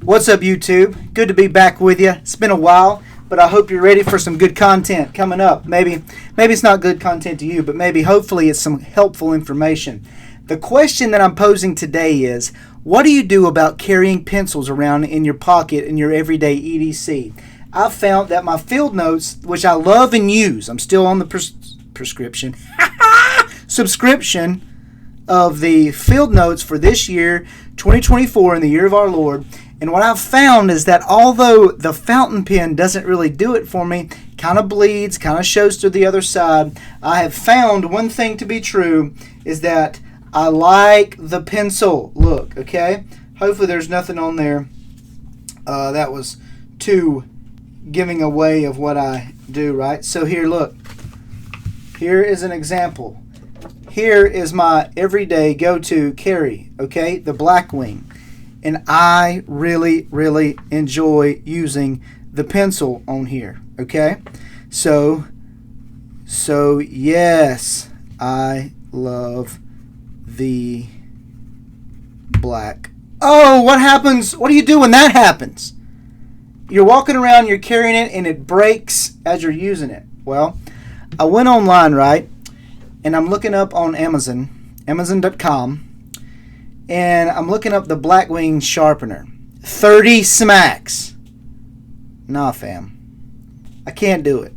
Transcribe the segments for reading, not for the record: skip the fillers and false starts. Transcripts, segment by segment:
What's up, YouTube? Good to be back with you. It's been a while, but I hope you're ready for some good content coming up. Maybe it's not good content to you, but hopefully it's some helpful information. The question that I'm posing today is, what do you do about carrying pencils around in your pocket in your everyday EDC? I've found that my field notes, which I love and use, I'm still on the subscription of the field notes for this year, 2024, in the year of our Lord. And what I've found is that although the fountain pen doesn't really do it for me, kind of bleeds, kind of shows to the other side, I have found one thing to be true is that I like the pencil look, okay? Hopefully there's nothing on there that was too giving away of what I do, right? So here, look. Here is an example. Here is my everyday go-to carry, okay? The Blackwing. And I really, really enjoy using the pencil on here, okay? So yes, I love the black. Oh, what happens? What do you do when that happens? You're walking around, you're carrying it, and it breaks as you're using it. Well, I went online, right? And I'm looking up on Amazon.com. And I'm looking up the Blackwing Sharpener. 30 smacks. Nah, fam. I can't do it.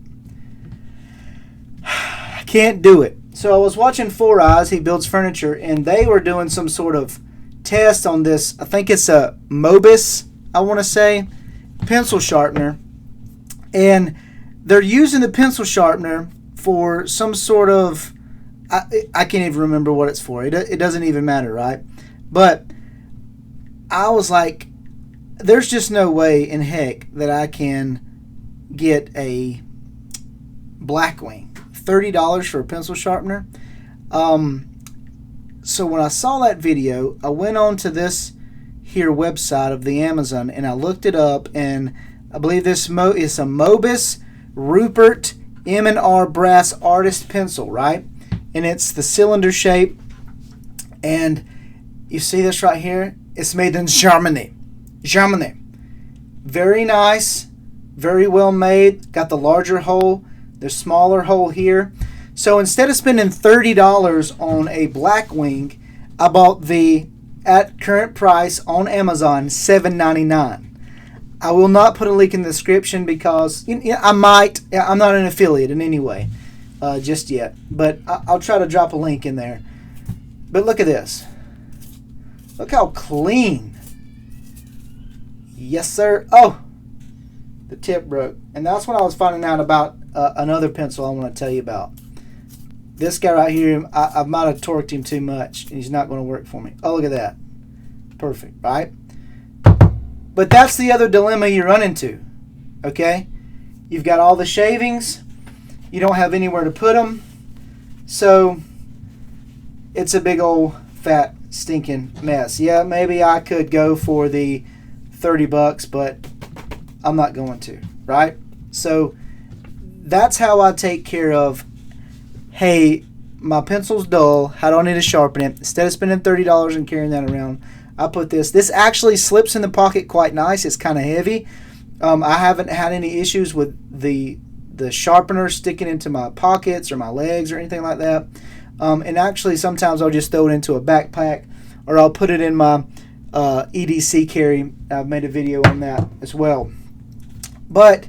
I can't do it. So I was watching Four Eyes, he builds furniture, and they were doing some sort of test on this. I think it's a Mobis, I want to say, pencil sharpener. And they're using the pencil sharpener for some sort of, I can't even remember what it's for. It doesn't even matter, right? But I was like, there's just no way in heck that I can get a Blackwing. $30 for a pencil sharpener. So when I saw that video, I went on to this here website of the Amazon and I looked it up, and I believe this is a Mobis Rupert M&R brass artist pencil, right? And it's the cylinder shape, and you see this right here? It's made in Germany. Germany. Very nice. Very well made. Got the larger hole. The smaller hole here. So instead of spending $30 on a Blackwing, I bought the, at current price on Amazon, $7.99. I will not put a link in the description because I might. I'm not an affiliate in any way just yet. But I'll try to drop a link in there. But look at this. Look how clean. Yes, sir. Oh, the tip broke. And that's when I was finding out about another pencil I want to tell you about. This guy right here, I might have torqued him too much, and he's not going to work for me. Oh, look at that. Perfect, right? But that's the other dilemma you run into, okay? You've got all the shavings. You don't have anywhere to put them. So it's a big old fat stinking mess. Yeah, maybe I could go for the $30, but I'm not going to, right? So that's how I take care of, hey, my pencil's dull. How do I need to sharpen it? Instead of spending $30 and carrying that around, I put this. This actually slips in the pocket quite nice. It's kind of heavy. I haven't had any issues with the sharpener sticking into my pockets or my legs or anything like that. And actually, sometimes I'll just throw it into a backpack, or I'll put it in my EDC carry. I've made a video on that as well. But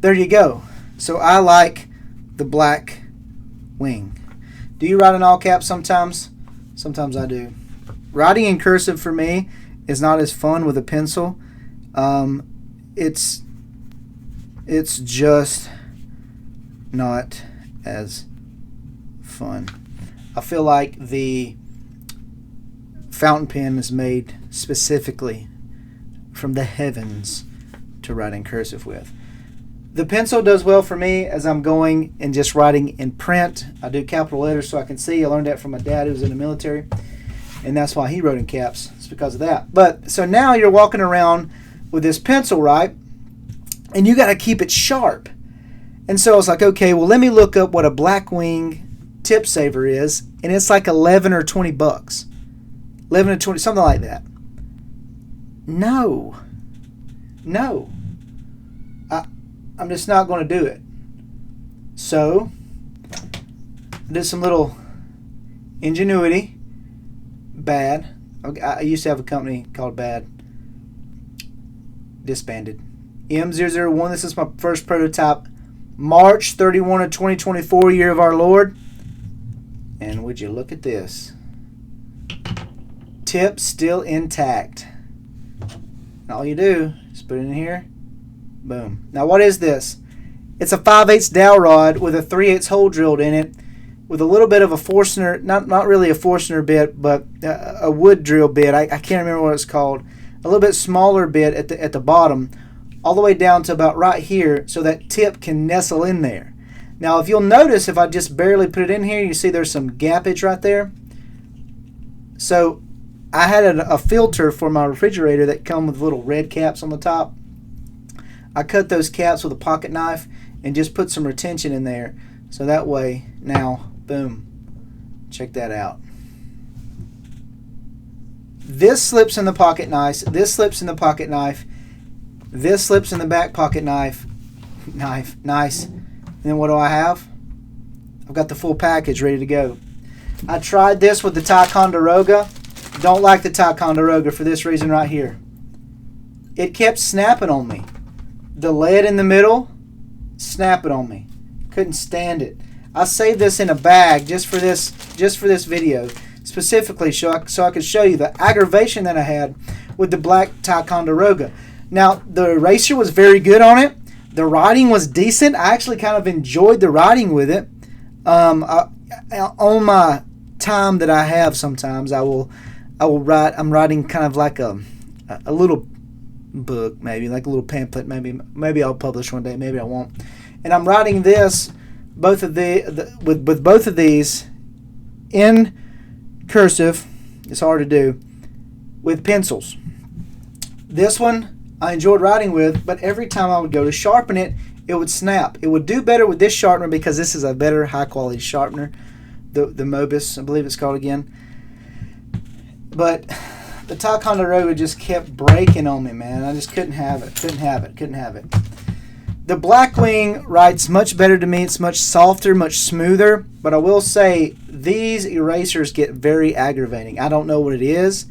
there you go. So I like the Blackwing. Do you write in all caps sometimes? Sometimes I do. Writing in cursive for me is not as fun with a pencil. It's just not as fun. I feel like the fountain pen is made specifically from the heavens to write in cursive with. The pencil does well for me as I'm going and just writing in print. I do capital letters so I can see. I learned that from my dad who was in the military, and that's why he wrote in caps. It's because of that. But so now you're walking around with this pencil, right? And you got to keep it sharp. And so I was like, okay, well, let me look up what a Blackwing tip saver is, and it's like 11 or 20 bucks. 11 to 20, something like that. No. No. I'm just not going to do it. So, I did some little ingenuity. Bad. I used to have a company called Bad. Disbanded. M001, this is my first prototype. March 31 of 2024, year of our Lord. And would you look at this? Tip still intact. And all you do is put it in here. Boom. Now what is this? It's a 5/8 dowel rod with a 3/8 hole drilled in it, with a little bit of a Forstner, not really a Forstner bit, but a wood drill bit. I can't remember what it's called. A little bit smaller bit at the bottom, all the way down to about right here, so that tip can nestle in there. Now if you'll notice, if I just barely put it in here, you see there's some gappage right there. So I had a filter for my refrigerator that come with little red caps on the top. I cut those caps with a pocket knife and just put some retention in there, so that way, now, boom, check that out. This slips in the pocket knife, this slips in the pocket knife, this slips in the back pocket knife, nice. And then what do I have? I've got the full package ready to go. I tried this with the Ticonderoga. Don't like the Ticonderoga for this reason right here. It kept snapping on me. The lead in the middle, snapping on me. Couldn't stand it. I saved this in a bag just for this video, specifically so I could show you the aggravation that I had with the black Ticonderoga. Now the eraser was very good on it. The writing was decent. I actually kind of enjoyed the writing with it. On my time that I have, sometimes I will write. I'm writing kind of like a little book, maybe like a little pamphlet. Maybe I'll publish one day. Maybe I won't. And I'm writing this, with both of these in cursive. It's hard to do with pencils. This one I enjoyed writing with, but every time I would go to sharpen it, it would snap. It would do better with this sharpener because this is a better high quality sharpener, the Mobis, I believe it's called again. But the Ticonderoga just kept breaking on me, man. I just couldn't have it. The Blackwing writes much better to me. It's much softer, much smoother. But I will say these erasers get very aggravating. I don't know what it is.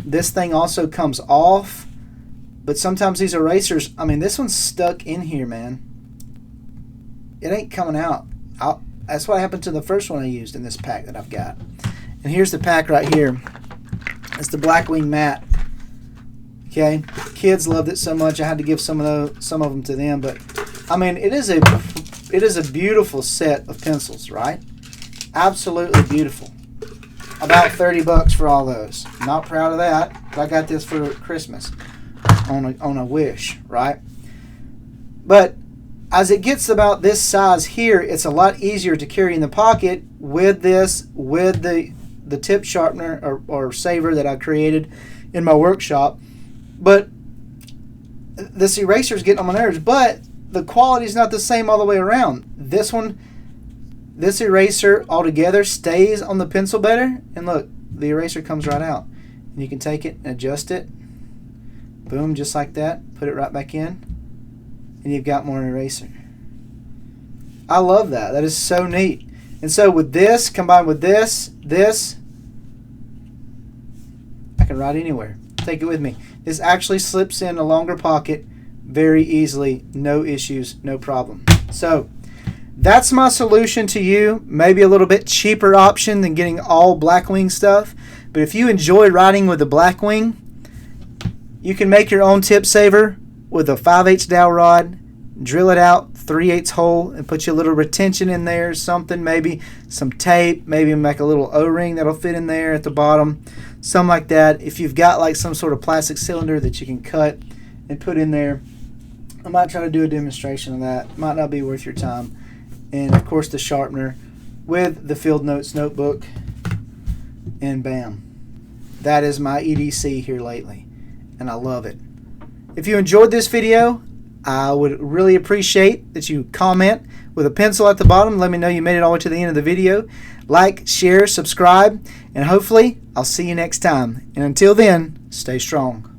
This thing also comes off. But sometimes these erasers, I mean, this one's stuck in here, man. It ain't coming out. That's what happened to the first one I used in this pack that I've got. And here's the pack right here. It's the Blackwing matte. Okay, kids loved it so much I had to give some of them to them. But I mean, it is a beautiful set of pencils, right? Absolutely beautiful. About $30 for all those. Not proud of that, but I got this for Christmas on a wish, right? But as it gets about this size here, it's a lot easier to carry in the pocket with this, with the tip sharpener or saver that I created in my workshop. But this eraser is getting on my nerves, but the quality is not the same all the way around. This eraser altogether stays on the pencil better, and look, the eraser comes right out. And you can take it and adjust it. Boom, just like that. Put it right back in, and you've got more eraser. I love that. That is so neat. And so with this, combined with this, I can write anywhere. Take it with me. This actually slips in a longer pocket very easily. No issues, no problem. So that's my solution to you. Maybe a little bit cheaper option than getting all Blackwing stuff. But if you enjoy writing with the Blackwing, you can make your own tip saver with a 5/8 dowel rod, drill it out 3/8 hole, and put your little retention in there, something, maybe some tape, maybe make a little O-ring that'll fit in there at the bottom, something like that. If you've got like some sort of plastic cylinder that you can cut and put in there, I might try to do a demonstration of that. Might not be worth your time. And of course the sharpener with the Field Notes notebook, and bam. That is my EDC here lately, and I love it. If you enjoyed this video, I would really appreciate that you comment with a pencil at the bottom. Let me know you made it all the way to the end of the video. Like, share, subscribe, and hopefully I'll see you next time. And until then, stay strong.